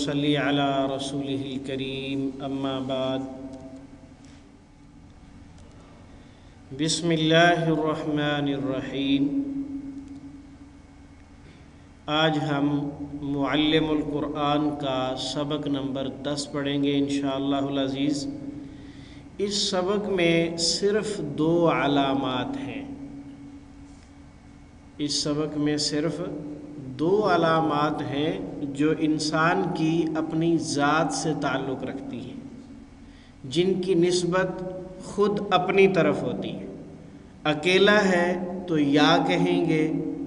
صلی علی رسولہ الکریم اما بعد بسم اللہ الرحمن الرحیم۔ آج ہم معلم القرآن کا سبق نمبر 10 پڑھیں گے انشاءاللہ العزیز۔ اس سبق میں صرف 2 علامات ہیں۔ اس سبق میں صرف 2 علامات ہیں جو انسان کی اپنی ذات سے تعلق رکھتی ہیں، جن کی نسبت خود اپنی طرف ہوتی ہے۔ اکیلا ہے تو یا کہیں گے،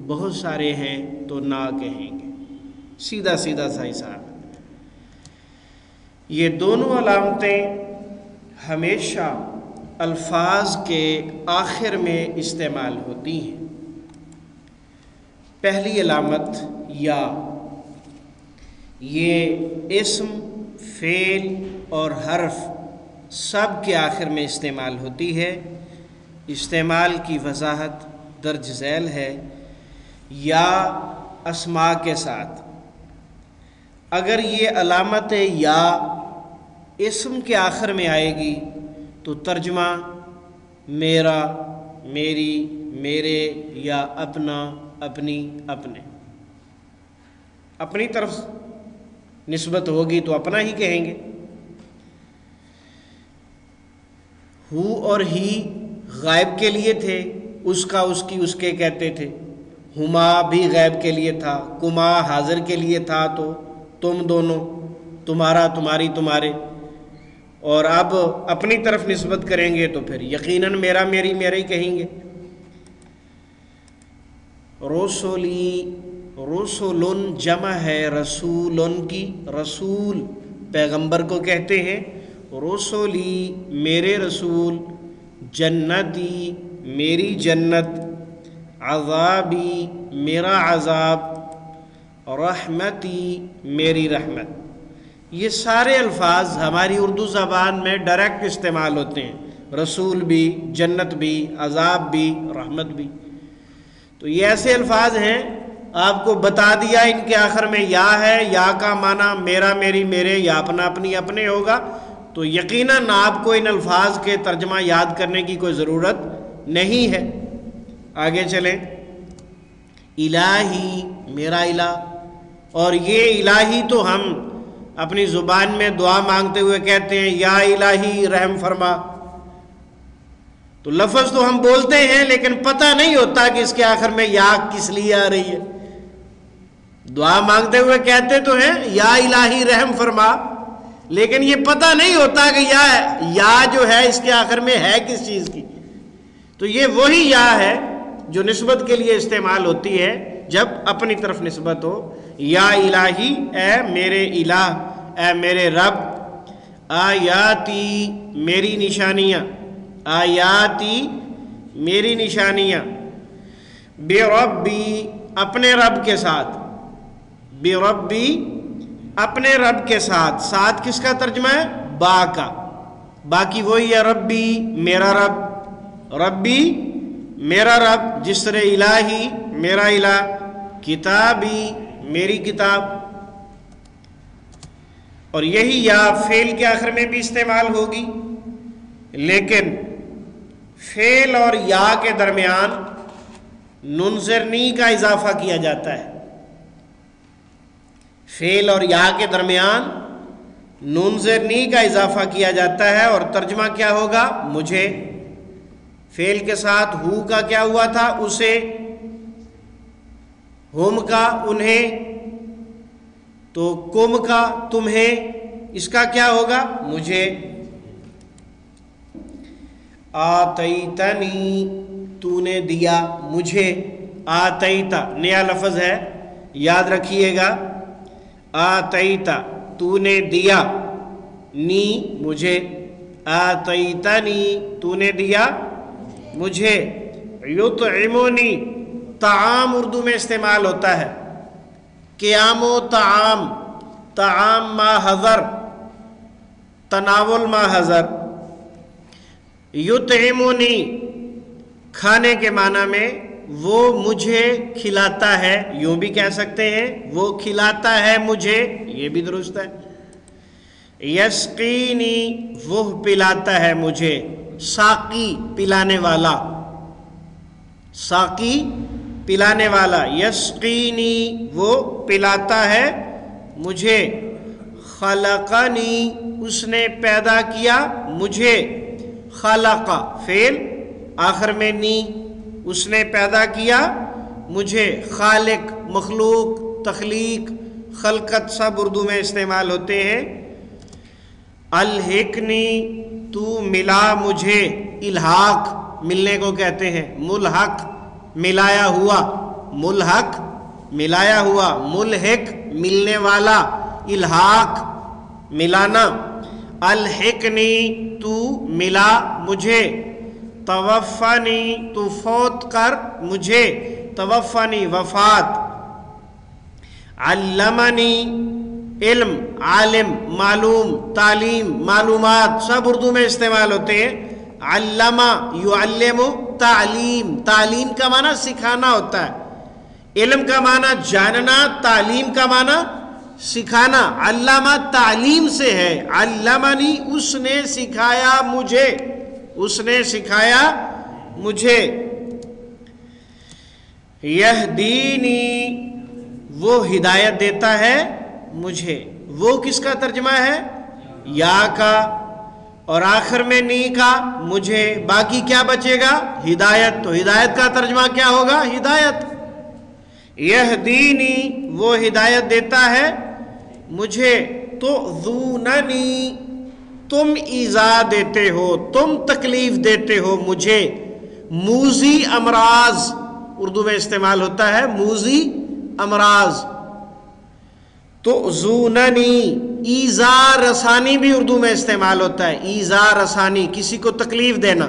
بہت سارے ہیں تو نہ کہیں گے، سیدھا سیدھا سا حساب۔ یہ دونوں علامتیں ہمیشہ الفاظ کے آخر میں استعمال ہوتی ہیں۔ پہلی علامت یا، یہ اسم، فعل اور حرف سب کے آخر میں استعمال ہوتی ہے۔ استعمال کی وضاحت درج ذیل ہے۔ یا اسماء کے ساتھ اگر یہ علامت یا اسم کے آخر میں آئے گی تو ترجمہ میرا، میری، میرے یا اپنا، اپنی، اپنے۔ اپنی طرف نسبت ہوگی تو اپنا ہی کہیں گے۔ ہو اور ہی غائب کے لیے تھے، اس کا، اس کی، اس کے کہتے تھے۔ ہما بھی غائب کے لیے تھا، کما حاضر کے لیے تھا تو تم دونوں، تمہارا، تمہاری، تمہارے۔ اور اب اپنی طرف نسبت کریں گے تو پھر یقیناً میرا، میری، میرے ہی کہیں گے۔ رسولی، رسولن جمع ہے رسولن کی، رسول پیغمبر کو کہتے ہیں۔ رسولی میرے رسول، جنتی میری جنت، عذابی میرا عذاب، رحمتی میری رحمت۔ یہ سارے الفاظ ہماری اردو زبان میں ڈائریکٹ استعمال ہوتے ہیں، رسول بھی، جنت بھی، عذاب بھی، رحمت بھی۔ تو یہ ایسے الفاظ ہیں، آپ کو بتا دیا ان کے آخر میں یا ہے، یا کا معنی میرا، میری، میرے یا اپنا، اپنی، اپنے ہوگا، تو یقیناً آپ کو ان الفاظ کے ترجمہ یاد کرنے کی کوئی ضرورت نہیں ہے۔ آگے چلیں۔ الہی میرا الہ، اور یہ الہی تو ہم اپنی زبان میں دعا مانگتے ہوئے کہتے ہیں یا الہی رحم فرما۔ تو لفظ تو ہم بولتے ہیں لیکن پتہ نہیں ہوتا کہ اس کے آخر میں یا کس لیے آ رہی ہے۔ دعا مانگتے ہوئے کہتے تو ہیں یا الہی رحم فرما، لیکن یہ پتہ نہیں ہوتا کہ یا جو ہے اس کے آخر میں ہے کس چیز کی۔ تو یہ وہی یا ہے جو نسبت کے لیے استعمال ہوتی ہے جب اپنی طرف نسبت ہو۔ یا الہی، اے میرے الہ، اے میرے رب، آیاتی میری نشانیاں، آیاتی میری نشانیاں، بے ربی اپنے رب کے ساتھ، بے ربی اپنے رب کے ساتھ۔ ساتھ کس کا ترجمہ ہے؟ با کا۔ باقی وہی ہے ربی میرا رب، ربی میرا رب، جس طرح الہی میرا الہ، کتابی میری کتاب۔ اور یہی یا فعل کے آخر میں بھی استعمال ہوگی، لیکن فعل اور یا کے درمیان نون زرنی کا اضافہ کیا جاتا ہے۔ فعل اور یا کے درمیان نون زرنی کا اضافہ کیا جاتا ہے، اور ترجمہ کیا ہوگا؟ مجھے۔ فعل کے ساتھ ہو کا کیا ہوا تھا؟ اسے، ہم کا انہیں، تو کم کا تمہیں، اس کا کیا ہوگا؟ مجھے۔ آتیتنی تو نے دیا مجھے، آتیتا نیا لفظ ہے، یاد رکھیے گا۔ آتیتا تو نے دیا، نی مجھے، آتیتنی تو نے دیا مجھے۔ یطعمنی طعام اردو میں استعمال ہوتا ہے، قیام و طعام، طعام ما حضر، تناول ما حضر۔ یطعمنی کھانے کے معنی میں وہ مجھے کھلاتا ہے، یوں بھی کہہ سکتے ہیں وہ کھلاتا ہے مجھے، یہ بھی درست ہے۔ یسقینی وہ پلاتا ہے مجھے، ساقی پلانے والا، ساقی پلانے والا، یسقینی وہ پلاتا ہے مجھے، خلقنی اس نے پیدا کیا مجھے، خلق فعل آخر میں نی، اس نے پیدا کیا مجھے، خالق مخلوق، تخلیق، خلقت سب اردو میں استعمال ہوتے ہیں۔ الحقنی تو ملا مجھے، الحاق ملنے کو کہتے ہیں، ملحق ملایا ہوا، ملحق ملایا ہوا، ملحق ملنے والا، الحاق ملانا۔ الحقنی تو ملا مجھے، توفنی تو فوت کر مجھے، توفنی وفات۔ علمنی علم، عالم، معلوم، تعلیم، معلومات سب اردو میں استعمال ہوتے ہیں۔ علمہ یعلم تعلیم، تعلیم کا معنی سکھانا ہوتا ہے، علم کا معنی جاننا، تعلیم کا معنی سکھانا۔ علامہ تعلیم سے ہے، علمنی اس نے سکھایا مجھے، اس نے سکھایا مجھے۔ یہدینی وہ ہدایت دیتا ہے مجھے، وہ کس کا ترجمہ ہے؟ یا کا، اور آخر میں نی کا، مجھے، باقی کیا بچے گا؟ ہدایت، تو ہدایت کا ترجمہ کیا ہوگا؟ ہدایت۔ یہدینی وہ ہدایت دیتا ہے مجھے، تؤذوننی تم ایذا دیتے ہو، تم تکلیف دیتے ہو مجھے، موذی امراض اردو میں استعمال ہوتا ہے، موذی امراض۔ تؤذوننی ایذا رسانی بھی اردو میں استعمال ہوتا ہے، ایذا رسانی کسی کو تکلیف دینا۔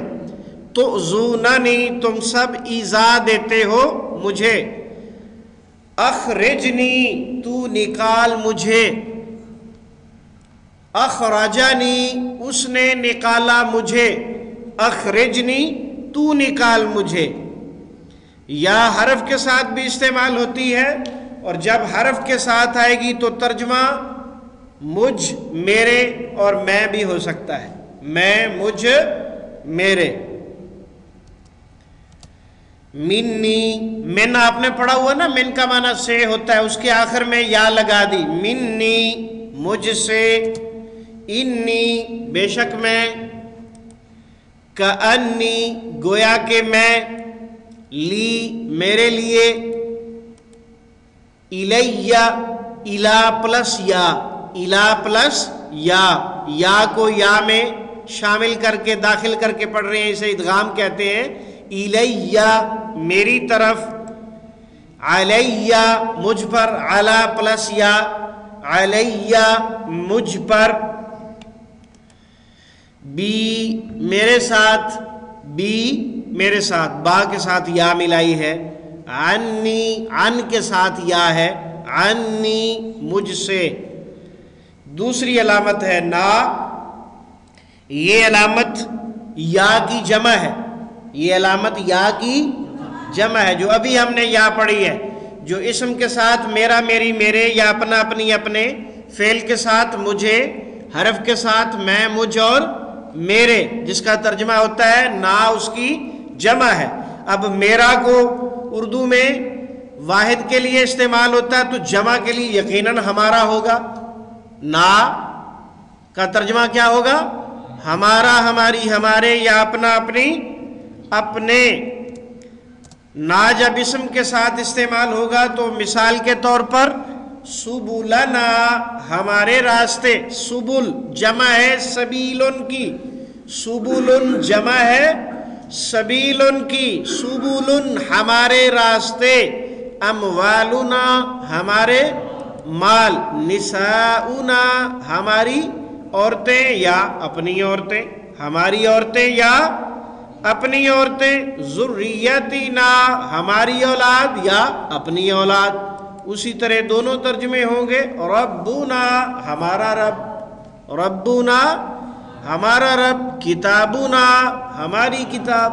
تؤذوننی تم سب ایذا دیتے ہو مجھے، اخرجنی تو نکال مجھے، اخرجنی اس نے نکالا مجھے، اخرجنی تو نکال مجھے۔ یا حرف کے ساتھ بھی استعمال ہوتی ہے، اور جب حرف کے ساتھ آئے گی تو ترجمہ مجھ، میرے اور میں بھی ہو سکتا ہے، میں، مجھ، میرے۔ منی، من آپ نے پڑھا ہوا نا، من کا معنی سے ہوتا ہے، اس کے آخر میں یا لگا دی، منی مجھ سے، انی بے شک میں، کأنی گویا کہ میں، لی میرے لیے، الیہ الا پلس یا، الا پلس یا کو یا میں شامل کر کے داخل کر کے پڑھ رہے ہیں، اسے ادغام کہتے ہیں۔ الیہ میری طرف، علیہ مجھ پر، علی پلس یا، علیہ مجھ پر، بی میرے ساتھ، بی میرے ساتھ، با کے ساتھ یا ملائی ہے، عنی عن کے ساتھ یا ہے، عنی مجھ سے۔ دوسری علامت ہے نا، یہ علامت یا کی جمع ہے، یہ علامت یا کی جمع ہے، جو ابھی ہم نے یا پڑھی ہے، جو اسم کے ساتھ میرا، میری، میرے، یا اپنا، اپنی، اپنے، فعل کے ساتھ مجھے، حرف کے ساتھ میں، مجھ اور میرے، جس کا ترجمہ ہوتا ہے نا، اس کی جمع ہے۔ اب میرا کو اردو میں واحد کے لیے استعمال ہوتا ہے، تو جمع کے لیے یقیناً ہمارا ہوگا۔ نا کا ترجمہ کیا ہوگا؟ ہمارا، ہماری، ہمارے، یا اپنا، اپنی، اپنے۔ نا جب اسم کے ساتھ استعمال ہوگا تو مثال کے طور پر سبلنا ہمارے راستے، سبل جمع ہے سبیلن کی، سبلن جمع ہے سبیلن کی، سبلن ہمارے راستے، اموالنا ہمارے مال، نساؤنا ہماری عورتیں یا اپنی عورتیں، ہماری عورتیں یا اپنی عورتیں، ذریتنا ہماری اولاد یا اپنی اولاد۔ اسی طرح دونوں ترجمے ہوں گے، ربنا ہمارا رب، ربنا ہمارا رب، کتابنا ہماری کتاب۔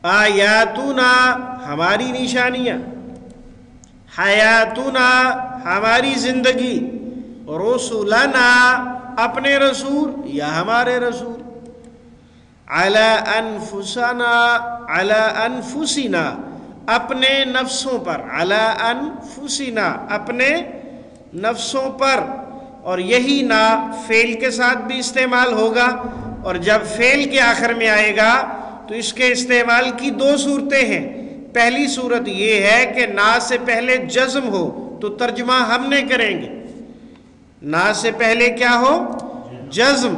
آیاتنا ہماری نشانیاں، حیاتنا ہماری زندگی، رسولنا اپنے رسول یا ہمارے رسول، علی انفسنا علی انفسنا اپنے نفسوں پر، علی انفسنا اپنے نفسوں پر، اور یہی نا فعل کے ساتھ بھی استعمال ہوگا، اور جب فعل کے آخر میں آئے گا تو اس کے استعمال کی دو صورتیں ہیں۔ پہلی صورت یہ ہے کہ نا سے پہلے جزم ہو تو ترجمہ ہم نے کریں گے، نا سے پہلے کیا ہو؟ جزم،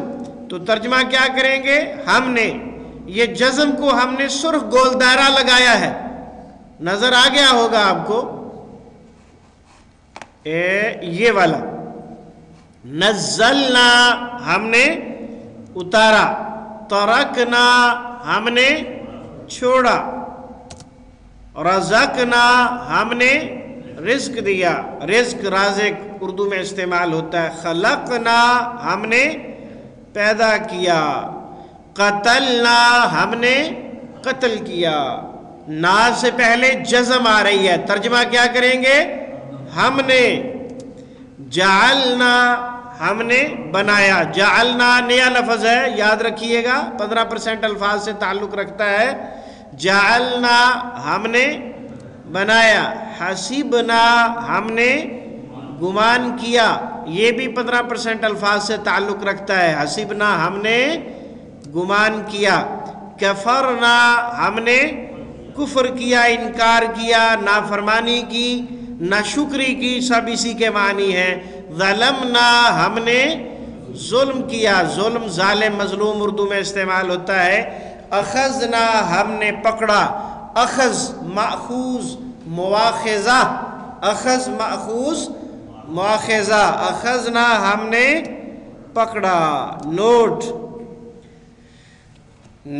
تو ترجمہ کیا کریں گے؟ ہم نے۔ یہ جزم کو ہم نے سرخ گول دائرہ لگایا ہے، نظر آ گیا ہوگا آپ کو، یہ والا، نزلنا ہم نے اتارا، ترکنا ہم نے چھوڑا، رزقنا ہم نے رزق دیا، رزق رازق اردو میں استعمال ہوتا ہے، خلقنا ہم نے پیدا کیا، قتلنا ہم نے قتل کیا۔ نا سے پہلے جزم آ رہی ہے، ترجمہ کیا کریں گے؟ ہم نے۔ جعلنا ہم نے بنایا، جعلنا نیا لفظ ہے، یاد رکھیے گا 15% الفاظ سے تعلق رکھتا ہے۔ جعلنا ہم نے بنایا، حسبنا ہم نے گمان کیا، یہ بھی 15% الفاظ سے تعلق رکھتا ہے، حسبنا ہم نے گمان کیا، کفرنا ہم نے کفر کیا، انکار کیا، نافرمانی کی، ناشکری کی، سب اسی کے معنی ہیں۔ ظلمنا ہم نے ظلم کیا، ظلم ظالم مظلوم اردو میں استعمال ہوتا ہے۔ اخذنا ہم نے پکڑا، اخذ ماخوذ مواخذہ، اخذ ماخوذ مواخذہ، اخذنا ہم نے پکڑا۔ نوٹ،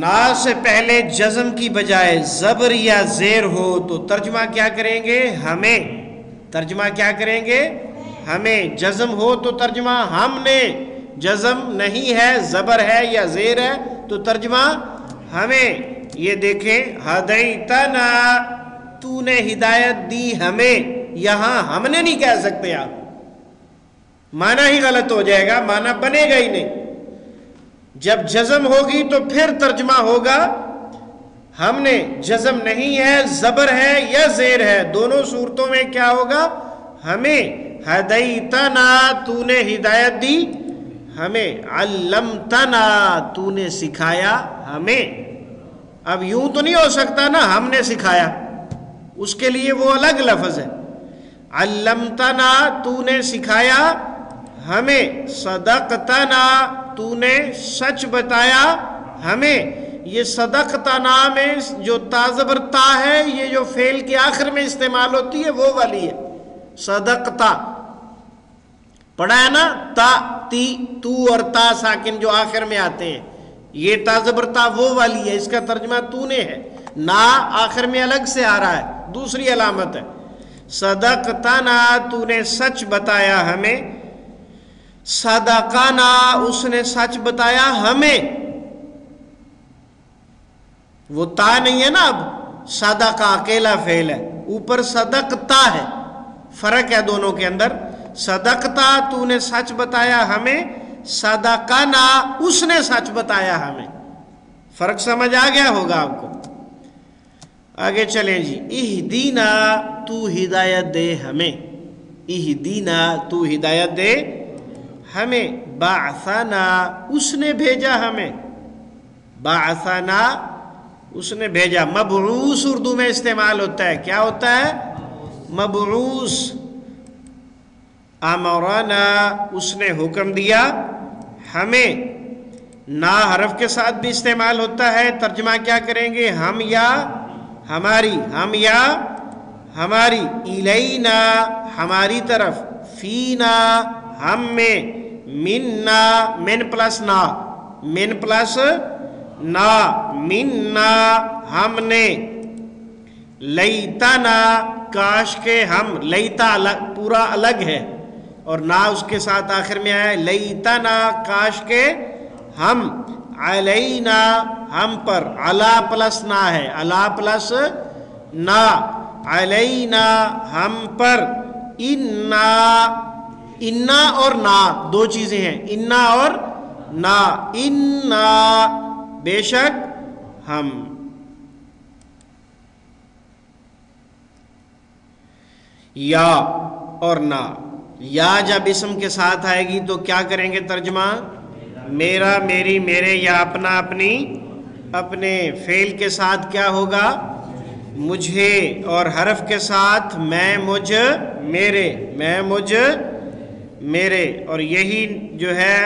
نا سے پہلے جزم کی بجائے زبر یا زیر ہو تو ترجمہ کیا کریں گے؟ ہمیں۔ ترجمہ کیا کریں گے؟ ہمیں۔ جزم ہو تو ترجمہ ہم نے، جزم نہیں ہے، زبر ہے یا زیر ہے تو ترجمہ ہمیں۔ یہ دیکھیں، ہدیتنا تو نے ہدایت دی ہمیں، یہاں ہم نے نہیں کہہ سکتے آپ، معنی ہی غلط ہو جائے گا، معنی بنے گا ہی نہیں۔ جب جزم ہوگی تو پھر ترجمہ ہوگا ہم نے، جزم نہیں ہے، زبر ہے یا زیر ہے، دونوں صورتوں میں کیا ہوگا؟ ہمیں۔ ہدیتنا تو نے ہدایت دی ہمیں، علمتنا تو نے سکھایا ہمیں۔ اب یوں تو نہیں ہو سکتا نا ہم نے سکھایا، اس کے لیے وہ الگ لفظ ہے۔ علمتنا تو نے سکھایا ہمیں، صدقتنا تو نے سچ بتایا ہمیں۔ یہ صدقتنا میں جو تا زبر تا ہے، یہ جو فعل کے آخر میں استعمال ہوتی ہے وہ والی ہے، صدقتا پڑھا ہے نا، تا تی تو اور تا ساکن جو آخر میں آتے ہیں، یہ تا زبر تا وہ والی ہے، اس کا ترجمہ تو نے ہے۔ نا آخر میں الگ سے آ رہا ہے، دوسری علامت ہے۔ صدقتنا تو نے سچ بتایا ہمیں، صدقنا اس نے سچ بتایا ہمیں، وہ تا نہیں ہے نا، اب صدقہ اکیلا فعل ہے، اوپر صدقتا ہے، فرق ہے دونوں کے اندر۔ صدقتا تو نے سچ بتایا ہمیں، صدقنا اس نے سچ بتایا ہمیں، فرق سمجھ آ گیا ہوگا آپ کو۔ آگے چلیں جی، اہدینا تو ہدایت دے ہمیں، اہدینا تو ہدایت دے ہمیں، بعثنا اس نے بھیجا ہمیں، بعثنا اس نے بھیجا۔ مبعوث اردو میں استعمال ہوتا ہے، کیا ہوتا ہے؟ مبعوث۔ امرنا اس نے حکم دیا ہمیں، نا حرف کے ساتھ بھی استعمال ہوتا ہے، ترجمہ کیا کریں گے؟ ہم یا ہماری، ہم یا ہماری، الینا ہماری طرف، فینا ہم میں، مننا من پلس نا، من پلس نا، مننا ہم نے، لیتنا کاش کے ہم، لیتا پورا الگ ہے اور نا اس کے ساتھ آخر میں آیا، لیتنا کاش کے ہم، علینا ہم پر، علا پلس نا ہے، علا پلس نا، علینا ہم پر، انا، انا اور نا دو چیزیں ہیں، انا اور نا، انا بے شک ہم، یا اور نا، یا جب اسم کے ساتھ آئے گی تو کیا کریں گے ترجمہ؟ میرا، میری، میرے، یا اپنا، اپنی، اپنے، فعل کے ساتھ کیا ہوگا؟ مجھے، اور حرف کے ساتھ میں، مجھ، میرے، میں، مجھ، میرے، اور یہی جو ہے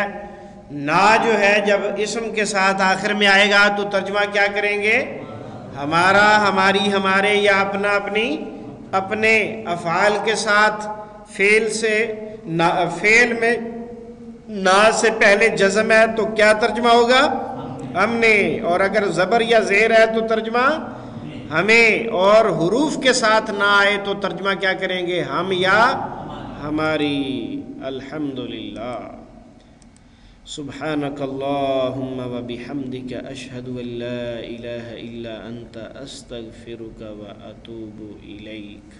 نا جو ہے جب اسم کے ساتھ آخر میں آئے گا تو ترجمہ کیا کریں گے؟ ہمارا، ہماری، ہمارے، یا اپنا، اپنی، اپنے، افعال کے ساتھ فعل سے، فعل میں نا سے پہلے جزم ہے تو کیا ترجمہ ہوگا؟ ہم نے، اور اگر زبر یا زیر ہے تو ترجمہ ہمیں، اور حروف کے ساتھ نہ آئے تو ترجمہ کیا کریں گے؟ ہم یا ہماری۔ الحمدللہ۔ سبحانک اللہم و بحمدک، اشہد ان لا الہ الا انت، استغفرک و اتوب الیک۔